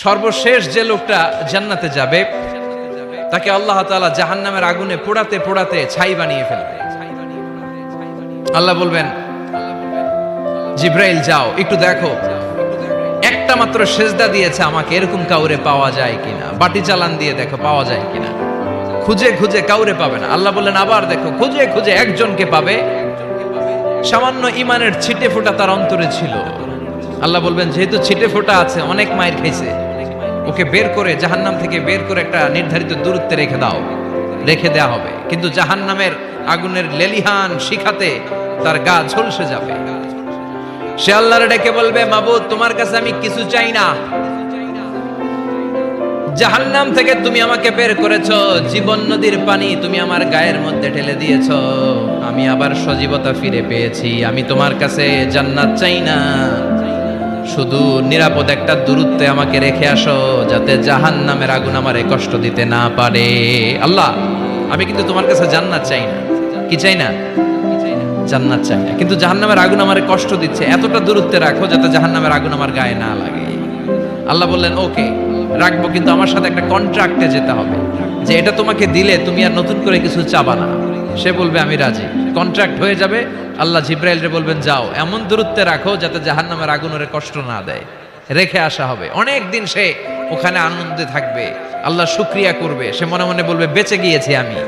সর্বশেষ যে লোকটা জান্নাতে যাবে তাকে আল্লাহ তাআলা জাহান্নামের আগুনে পোড়াতে পোড়াতে ছাই বানিয়ে ফেলবে। আল্লাহ বলবেন, জিব্রাইল যাও একটু দেখো, একটা মাত্র সেজদা দিয়েছে আমাকে, এরকম কাউরে পাওয়া যায় কিনা। বাটি চালান দিয়ে দেখো পাওয়া যায় কিনা। খুঁজে খুঁজে কাউরে পাবে না। আল্লাহ বললেন আবার দেখো, খুঁজে খুঁজে একজনকে পাবে, সামান্য ইমানের ছিটে ফোঁটা তার অন্তরে ছিল। আল্লাহ বলবেন, যেহেতু ছিটে ফোঁটা আছে, অনেক মায়ের খাইছে, ওকে বের করে জাহান্নাম থেকে বের করে একটা নির্ধারিত দূরত্বে রেখে দাও। রেখে দেয়া হবে, কিন্তু জাহান্নামের আগুনের লেলিহান শিখাতে তার গা ঝলসে যাবে। সে আল্লাহর ডেকে বলবে, মাবুদ তোমার কাছে আমি কিছু চাই না, জাহান্নাম থেকে তুমি আমাকে বের করেছো, জীবন নদীর পানি তুমি আমার গায়ের মধ্যে ঢেলে দিয়েছো, আমি আবার সজীবতা ফিরে পেয়েছি। আমি তোমার কাছে জান্নাত চাই না, শুধু নিরাপদ একটা দূরত্বে আমাকে রেখে আসো, যাতে জাহান্নামের আগুন আমারে কষ্ট দিতে না পারে। আল্লাহ, আমি কিন্তু তোমার কাছে জান্নাত চাই না। কি চাই না? জান্নাত চাই না, কিন্তু জাহান্নামের আগুন আমারে কষ্ট দিচ্ছে, এতটা দূরত্বে রাখো যাতে জাহান্নামের আগুন আমার গায়ে না লাগে। আল্লাহ বললেন, ওকে রাখবো, কিন্তু আমার সাথে একটা কন্ট্রাক্টে যেতে হবে, যে এটা তোমাকে দিলে তুমি আর নতুন করে কিছু চাবা না। সে বলবে আমি রাজি, কন্ট্রাক্ট হয়ে যাবে। আল্লাহ জিব্রাইলরে বলবেন, যাও এমন দূরত্বে রাখো যাতে জাহান্নামের আগুন ওরে কষ্ট না দেয়। রেখে আসা হবে, অনেক দিন সে ওখানে আনন্দে থাকবে, আল্লাহ শুকরিয়া করবে। সে মনে মনে বলবে, বেঁচে গিয়েছি, আমি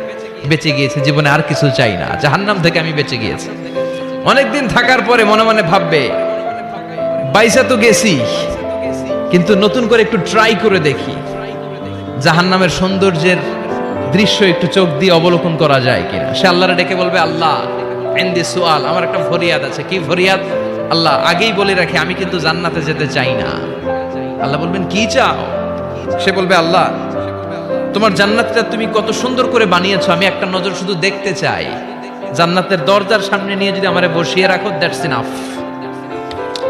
বেঁচে গিয়েছি, জীবনে আর কিছু চাই না, জাহান্নাম থেকে আমি বেঁচে গিয়েছি। অনেকদিন থাকার পরে মনে মনে ভাববে, বাইসা তো গেছি, কিন্তু নতুন করে একটু ট্রাই করে দেখি, জাহান্নামের সৌন্দর্যের দৃশ্য একটু চোখ দিয়ে অবলোকন করা যায় কিনা। সে আল্লাহরে ডেকে বলবে, আল্লাহ ইনদি সুআল, আমার একটা ফরিয়াদ আছে। কি ফরিয়াদ? আল্লাহ আগেই বলে রাখি, আমি কিন্তু জান্নাতে যেতে চাই না। আল্লাহ বলবেন, কি চাও? সে বলবে, আল্লাহ তোমার জান্নাতটা তুমি কত সুন্দর করে বানিয়েছো, আমি একটা নজর শুধু দেখতে চাই। জান্নাতের দরজার সামনে নিয়ে যদি আমারে বসিয়ে রাখো, দ্যাটস ইনাফ,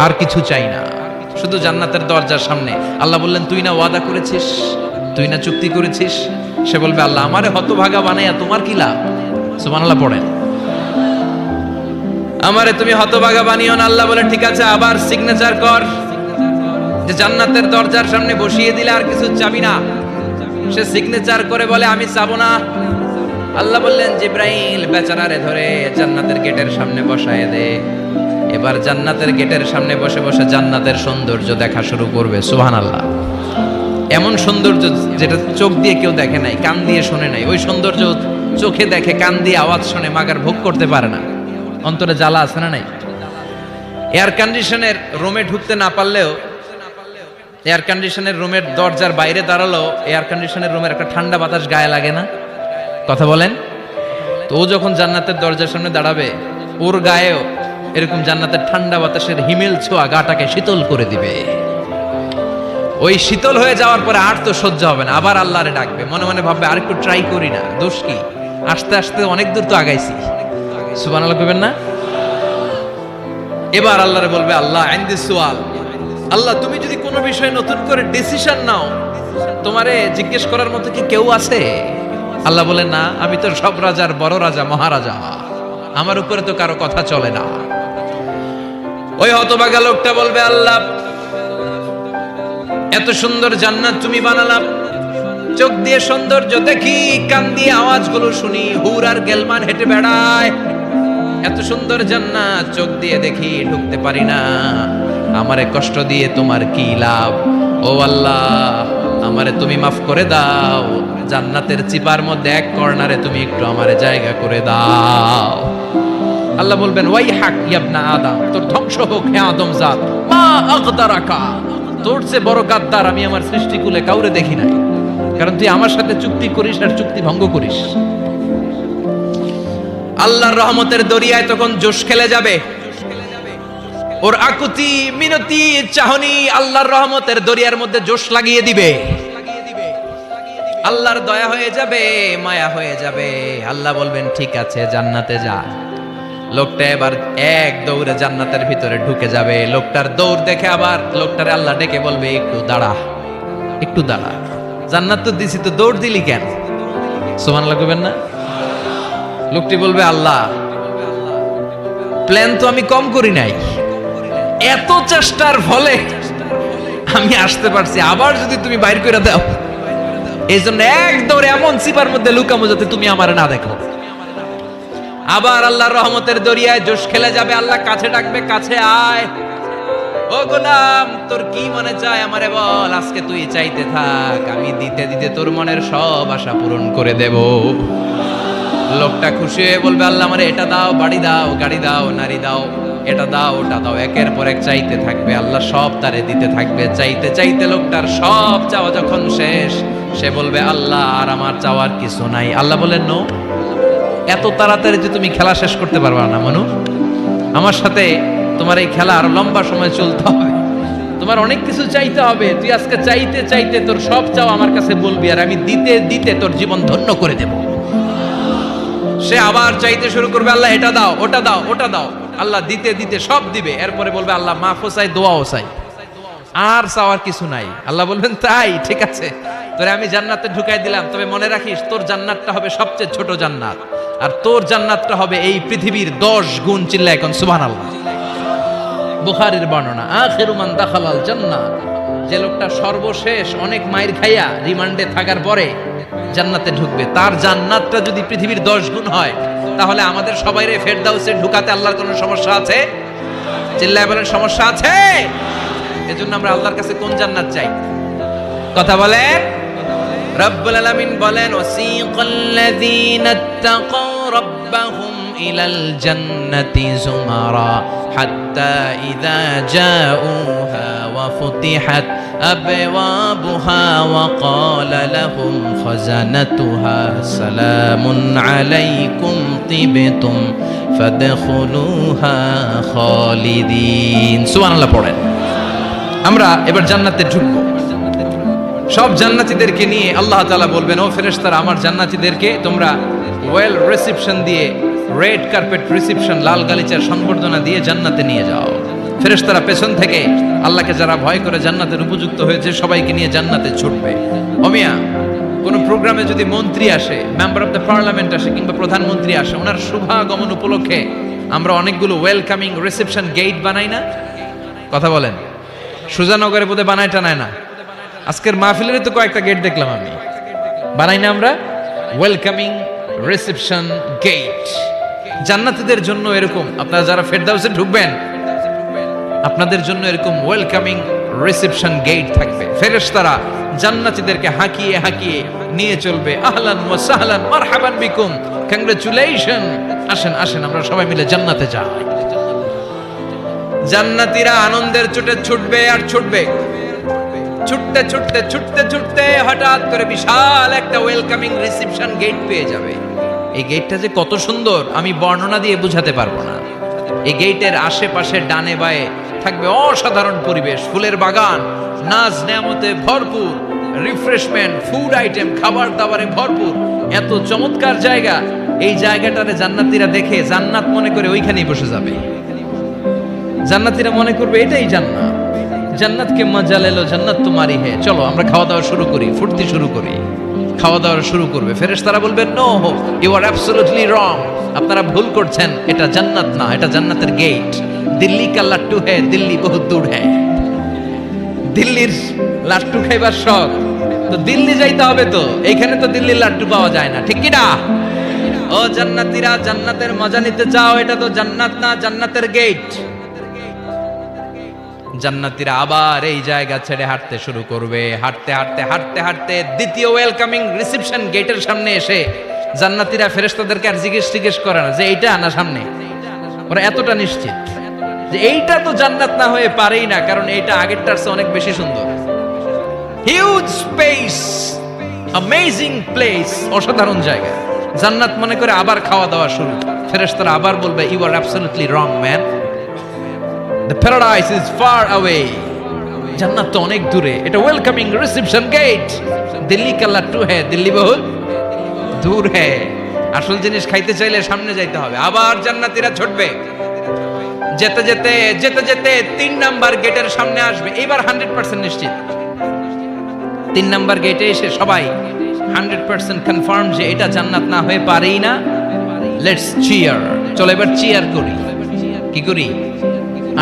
আর কিছু চাই না, শুধু জান্নাতের দরজার সামনে। আল্লাহ বললেন, তুই না ওয়াদা করেছিস, তুই না চুক্তি করেছিস। সে বলবে, আল্লাহ আমারে হতভাগা বানাইয়া তোমার কি লাভ? সুবহানাল্লাহ পড়েন। আমারে তুমি হতভাগা বানিও না। আল্লাহ বলে, ঠিক আছে, আবার সিগনেচার কর যে জান্নাতের দরজার সামনে বসিয়ে দিলে আর কিছু চাবি না। সে সিগনেচার করে বলে, আমি চাবো না। আল্লাহ বললেন, জিব্রাইল বেচারারে ধরে জান্নাতের গেটের সামনে বসায় দে। এবার জান্নাতের গেটের সামনে বসে বসে জান্নাতের সৌন্দর্য দেখা শুরু করবে। সুবহানাল্লাহ। এমন সৌন্দর্য যেটা চোখ দিয়ে কেউ দেখে নাই, কান দিয়ে শোনে নাই, ওই সৌন্দর্য চোখে দেখে, কান দিয়ে আওয়াজ শোনে, মাগার ভোগ করতে পারে না। অন্তরে জ্বালা আছে না নাই? এয়ার কন্ডিশনের রুমে ঢুকতে না পারলেও, এয়ার কন্ডিশনের রুমের দরজার বাইরে দাঁড়ালো, এয়ার কন্ডিশনের রুমের একটা ঠান্ডা বাতাস গায়ে লাগে না? কথা বলেন তো। ও যখন জান্নাতের দরজার সামনে দাঁড়াবে, ওর গায়েও এরকম জান্নাতের ঠান্ডা বাতাসের হিমেল ছোঁয়া গাটাকে শীতল করে দিবে। ওই শীতল হয়ে যাওয়ার পরে আর তো সহ্য হবে না, আবার আল্লাহরে ডাকবে, মনে মনে ভাববে, আর একটু ট্রাই করি না, দোষ কি, আস্তে আস্তে অনেক দূর তো আগাইছি। সুবহানাল্লাহ কইবেন না? এবার আল্লাহরে বলবে, আল্লাহ ইনদি সুআল, আল্লাহ তুমি যদি কোনো বিষয়ে নতুন করে ডিসিশন নাও, তোমারে জিজ্ঞেস করার মতো কি কেউ আছে? আল্লাহ বলে, না, আমি তো সব রাজার বড় রাজা, মহারাজা, আমার উপরে তো কারো কথা চলে না। ওই হতভাগা লোকটা বলবে, আল্লাহ এত সুন্দর জান্নাত তুমি বানালাম, চোখ দিয়ে সৌন্দর্য দেখি, কান দিয়ে আওয়াজগুলো শুনি, হুর আর গেলমান হেঁটে বেড়ায়, এত সুন্দর জান্নাত চোখ দিয়ে দেখি, ঢুকতে পারি না, আমারে কষ্ট দিয়ে তোমার কি লাভ? ও আল্লাহ, আমারে তুমি মাফ করে দাও, জান্নাতের চিপার মধ্যে এক কর্নারে তুমি একটু আমারে জায়গা করে দাও। আল্লাহ বলবেন, ওয়াই হাক ইবনা আদম, তোর ধ্বংস হোক হে আদম জাত, মা আগদারাকা, তোর চেয়ে বড় গাদ্দার আমি আমার সৃষ্টিকুলে কাউরে দেখি নাই, কারণ তুই আমার সাথে চুক্তি করিস আর চুক্তি ভঙ্গ করিস। আল্লাহর রহমতের দরিয়ায় তখন জোশ খেলে যাবে, ওর আকুতি মিনতি চাহনি আল্লাহর রহমতের দরিয়ার মধ্যে জোশ লাগিয়ে দিবে। আল্লাহর দয়া হয়ে যাবে, মায়া হয়ে যাবে। আল্লাহ বলবেন, ঠিক আছে, জান্নাতে যা। লোকটা এবার এক দৌড়ে জান্নাতের ভিতরে ঢুকে যাবে। লোকটার দৌড় দেখে আবার লোকটারে আল্লাহ ডেকে বলবে, একটু দাঁড়া, একটু দাঁড়া, জান্নাত তো দিছি, তো দৌড় দিলি কেন? সুবহানাল্লাহ কইবেন না? লোকটি বলবে, আল্লাহ প্ল্যান তো আমি কম করি নাই, এত চেষ্টার ফলে আমি আসতে পারছি, আবার যদি তুমি বাইর করে দাও, এই জন্য এক দৌড়ে এমন সিপার মধ্যে লুকামো যাতে তুমি আমার না দেখো। আবার আল্লাহর রহমতের দরিয়ায় জোশ খেলে যাবে, আল্লাহ কাছে ডাকবে, কাছে আয়, ও গোলাম তোর কি মনে চায় আমারে বল, আজকে তুই চাইতে থাক, আমি দিতে দিতে তোর মনের সব আশা পূরণ করে দেব। লোকটা খুশি হয়ে বলবে, আল্লাহ আমারে এটা দাও, বাড়ি দাও, গাড়ি দাও, নারী দাও, এটা দাও, ওটা দাও, একের পর এক চাইতে থাকবে, আল্লাহ সব তারে দিতে থাকবে। চাইতে চাইতে লোকটার সব চাওয়া যখন শেষ, সে বলবে, আল্লাহ আর আমার চাওয়ার কিছু নাই। আল্লাহ বলেন, নো, এত তাড়াতাড়ি যে তুমি খেলা শেষ করতে পারবা না মানু, আমার সাথে তোমার এই খেলা আরো লম্বা সময় চলতে হবে, তোমার অনেক কিছু চাইতে হবে। তুই আজকে চাইতে চাইতে তোর সব চাও আমার কাছে বলবি, আর আমি দিতে দিতে তোর জীবন ধন্য করে দেব। সে আবার চাইতে শুরু করবে, আল্লাহ এটা দাও, ওটা দাও, ওটা দাও, আল্লাহ দিতে দিতে সব দিবে। এরপরে বলবে, আল্লাহ মাফও চাই, দোয়াও চাই, আর চাওয়ার কিছু নাই। আল্লাহ বলবেন, তাই ঠিক আছে, তোরে আমি জান্নাতে ঢুকাই দিলাম, তবে মনে রাখিস তোর জান্নাতটা হবে সবচেয়ে ছোট জান্নাত, আর তোর জান্নাতটা হবে এই পৃথিবীর 10 গুণ। চিল্লা এখন সুবহানাল্লাহ। বুখারীর বর্ণনা, আখিরু মান দাখালাল জান্নাহ, যে লোকটা সর্বশেষ অনেক মাইর খাইয়া রিমান্ডে থাকার পরে জান্নাতে ঢুকবে, তার জান্নাতটা যদি পৃথিবীর 10 গুণ হয়, তাহলে আমাদের সবাইরে ফেরদাউসে ঢুকাতে আল্লাহর কোনো সমস্যা আছে? চিল্লায় বলেন, সমস্যা আছে? এজন্য আমরা আল্লাহর কাছে কোন জান্নাত চাই? কথা বলেন। রব্বুল আলামিন বলেন, ওয়াসিকাল্লাযীনা ইত্তাকাউ রাব্বাহুম ইলাল জান্নাতি যুমারা হাত্তা ইযা জাউহা ওয়া ফুতিহাত আবওয়াবুহা ওয়া ক্বালা লাহুম খাজানাতুহা সালামুন আলাইকুম তিবতুম ফাদখুলুহা খালিদিন। সুবহানাল্লাহ পড়েন। আমরা এবার জান্নাতে ঢুকবো। সব জান্নাতীদেরকে নিয়ে আল্লাহ তাআলা বলবেন, ও ফেরেশতারা, আমার জান্নাতীদেরকে তোমরা ওয়েল রিসেপশন দিয়ে, রেড কার্পেট রিসেপশন, লাল গালিচার সংবর্ধনা দিয়ে জান্নাতে নিয়ে যাও। ফেরেশতারা পেছন থেকে আল্লাহকে যারা ভয় করে জান্নাতের উপযুক্ত হয়েছে সবাইকে নিয়ে জান্নাতে ছুটবে। ওমিয়া, কোনো প্রোগ্রামে যদি মন্ত্রী আসে, মেম্বার অফ দ্য পার্লামেন্ট আসে, কিংবা প্রধানমন্ত্রী আসে, ওনার শুভাগমন উপলক্ষে আমরা অনেকগুলো ওয়েলকামিং রিসেপশন গেট বানাই না? কথা বলেন। সুজানগরে বোধহয় বানায় টানায় না? আজকের মাহফিলের তো কয়েকটা গেট দেখলাম আমি, বানাই না আমরা? Welcoming reception gate. জান্নাতীদের জন্য এরকম, আপনারা যারা ফেরদাউসে ঢুকবেন আপনাদের জন্য এরকম ওয়েলকামিং রিসেপশন গেট থাকবে। ফেরেশতারা জান্নাতীদেরকে হাঁকিয়ে হাঁকিয়ে নিয়ে চলবে, আহলান ওয়া সাহলান মারহাবান বিকুম, কংগ্রাচুলেশন, আসেন আসেন আমরা সবাই মিলে জান্নাতে যাই। জান্নাতীরা আনন্দের চোটে ছুটবে আর ছুটবে, ছুটতে ছুটতে ছুটতে ছুটতে হঠাৎ করে বিশাল একটা ওয়েলকামিং রিসেপশন গেট পেয়ে যাবে। এই গেটটা যে কত সুন্দর আমি বর্ণনা দিয়ে বুঝাতে পারবো না। এই গেটের আশেপাশে ডানে বায়ে থাকবে অসাধারণ পরিবেশ, ফুলের বাগান, নাজ নেয়ামতে ভরপুর, রিফ্রেশমেন্ট, ফুড আইটেম, খাবার দাবারে ভরপুর, এত চমৎকার জায়গা। এই জায়গাটারে জান্নাতীরা দেখে জান্নাত মনে করে ওইখানেই বসে যাবে। জান্নাতীরা মনে করবে এটাই জান্নাত, জান্নাতকে মজা লেলো, জান্নাত তোমারই হে, চলো আমরা খাওয়া দাওয়া শুরু করি, ফুর্তি শুরু করি। খাওয়া দাওয়া শুরু করবে। ফেরেশতারা বলবেন, no, you are absolutely wrong, আপনারা ভুল করছেন, এটা জান্নাত না, এটা জান্নাতের গেট। দিল্লি কা লাট্টু হ্যায়, দিল্লি বহুত দূর হ্যায়। দিল্লির লাট্টু খাইবার শখ, তো দিল্লি যাইতে হবে, তো এইখানে তো দিল্লির লাট্টু পাওয়া যায় না, ঠিক কি না? ও জান্নাতীরা, জান্নাতের মজা নিতে চাও? এটা তো জান্নাত না, জান্নাতের গেট। জান্নাতীরা আবার এই জায়গা ছেড়ে হাঁটতে শুরু করবে। হাঁটতে হাঁটতে হাঁটতে হাঁটতে দ্বিতীয় ওয়েলকামিং রিসেপশন গেটের সামনে এসে জান্নাতীরা ফেরেশতাদেরকে আর জিজ্ঞেস করে না যে এইটা না সামনে, ওরা এতটা নিশ্চিত যে এইটা তো জান্নাত না হয়ে পারেই না, কারণ এইটা আগেরটার চেয়ে অনেক বেশি সুন্দর। হিউজ স্পেস, অ্যামেজিং প্লেস, অসাধারণ জায়গা। জান্নাত মনে করে আবার খাওয়া দাওয়া শুরু। ফেরেশতারা আবার বলবে, you are absolutely wrong man, the paradise is far away, জান্নাত তো অনেক দূরে, এটা ওয়েলকামিং রিসেপশন গেট। দিল্লি কা লাট্টু হ্যায়, দিল্লি বহুত দূর হ্যায়। আসল জিনিস খাইতে চাইলে সামনে যাইতে হবে। আবার জান্নাতীরা ছুটবে, যেতে যেতে যেতে যেতে 3 নাম্বার গেটের সামনে আসবে। এবার 100% নিশ্চিত। 3 নাম্বার গেটে এসে সবাই 100% কনফার্ম যে এটা জান্নাত না হয়ে পারেই না। লেটস চিয়ার, চলো এবার চিয়ার করি। কি করি?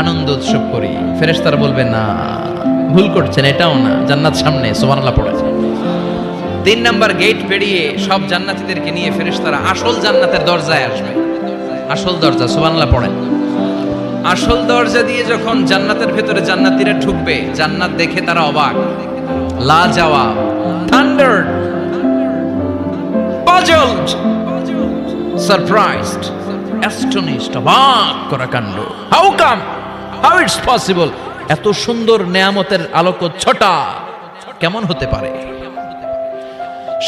আনন্দ উৎসব করি। ফেরেশতারা বলবে, না, ভুল করছেন, এটাও না, জান্নাত সামনে, সুবহানাল্লাহ পড়ে। 3 নাম্বার গেট পেরিয়ে সব জান্নাতীদেরকে নিয়ে ফেরেশতারা আসল জান্নাতের দরজায় আসবে। আসল দরজা, সুবহানাল্লাহ পড়ে। আসল দরজা দিয়ে যখন জান্নাতের ভেতরে জান্নাতীরা ঢুকবে, জান্নাত দেখে তারা অবাক, লা জবাব, থান্ডার্ড, পাজলড, সারপ্রাইজড, অ্যাস্টনিশড, অবাক করা কাণ্ড। How come, how it's possible, এত সুন্দর নেয়ামতের আলোকচ্ছটা কেমন হতে পারে?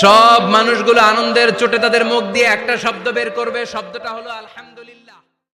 সব মানুষগুলো আনন্দের চোটে তাদের মুখ দিয়ে একটা শব্দ বের করবে, শব্দটা হলো আলহামদুলিল্লাহ।